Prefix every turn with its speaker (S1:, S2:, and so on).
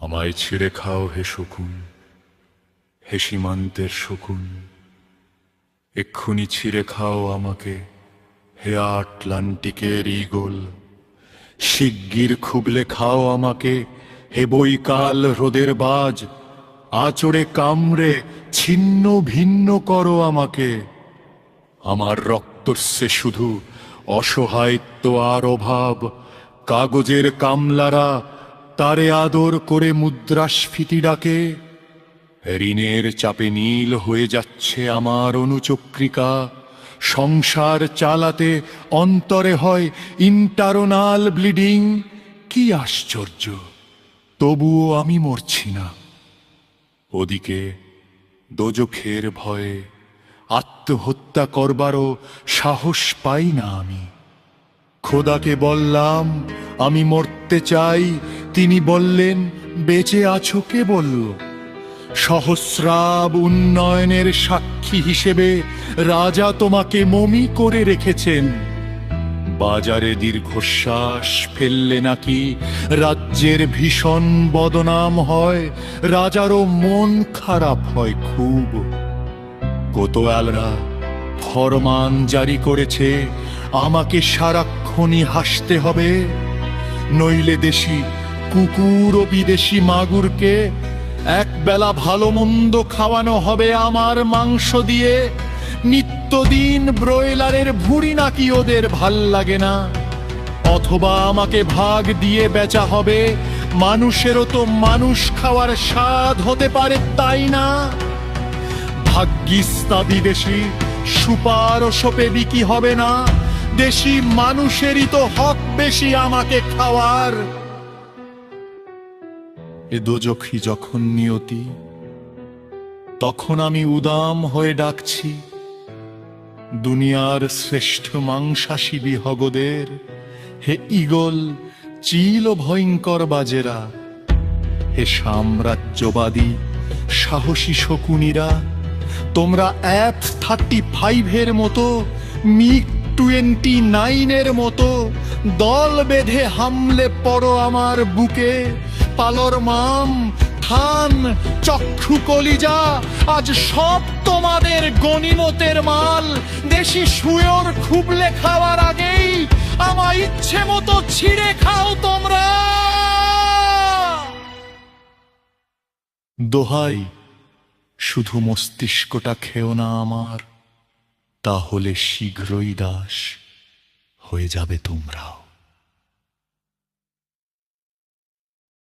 S1: আমায় ছিঁড়ে খাও হে শকুন, হে সীমান্তের শকুন, এক্ষুনি ছিঁড়ে খাও আমাকে, হে আটলান্টিকের ঈগল। শিগগির খুবলে খাও আমাকে, হে বৈকাল হ্রদের বাজ। আঁচড়ে কামড়ে ছিন্ন ভিন্ন করো আমাকে। আমার রক্তস্যে শুধু অসহায়ত্ব আর অভাব। কাগজের কামলারা তারে আদর করে মুদ্রাস্ফীতি ডাকে। ঋণের চাপে নীল হয়ে যাচ্ছে আমার অনুচক্রিকা। সংসার চালাতে অন্তরে হয় ইন্টারনাল ব্লিডিং। কি আশ্চর্য, তবুও আমি মরছি না। ওদিকে দোজখের ভয়ে আত্মহত্যা করবারও সাহস পাই না আমি। খোদাকে বললাম আমি মরতে চাই, তিনি বললেন বেঁচে আছো কে বলল? সহস্রাব উন্নয়নের সাক্ষী হিসেবে রাজা তোমাকে মমি করে রেখেছেন। বাজারে দীর্ঘশ্বাস ফেললে নাকি রাজ্যের ভীষণ বদনাম হয়, রাজারও মন খারাপ হয় খুব। কোতোয়ালরা ফরমান জারি করেছে আমাকে সারাক্ষণই হাসতে হবে, নইলে দেশি কুকুর ও বিদেশি মাগুরকে একবেলা ভালো মন্দ খাওয়ানো হবে আমার মাংস দিয়ে। নিত্যদিন ব্রয়লারের ভুঁড়ি নাকি ওদের ভাল লাগে না। অথবা আমাকে ভাগ দিয়ে বেচা হবে, মানুষেরও তো মানুষ খাওয়ার স্বাদ হতে পারে তাই না? ভাগ্যিস তা বিদেশি সুপার ও সোপে বিকি হবে না, দেশি মানুষেরই তো হক বেশি আমাকে খাওয়ার। এ দোজখী যখন নিয়তি, তখন আমি উদাম হয়ে ডাকছি দুনিয়ার শ্রেষ্ঠ মাংসাশী বিহগদের, হে ঈগল চিল ও ভয়ঙ্কর বাজেরা, হে সাম্রাজ্যবাদী সাহসী শকুনিরা। তোমরা F-35 মতো, MiG-29 মতো দল বেঁধে হামলে পড়ো আমার বুকে। পালর মাম, থান, চক্ষু কলিজা, আজ সব তোমাদের গনিমতের মাল। দেশি শুয়োর খুবলে খাওয়ার আগেই আমার ইচ্ছে মতো ছিঁড়ে খাও তোমরা। দোহাই, শুধু মস্তিষ্কটা খেও না আমার, তাহলে শীঘ্রই দাস হয়ে যাবে তোমরাও।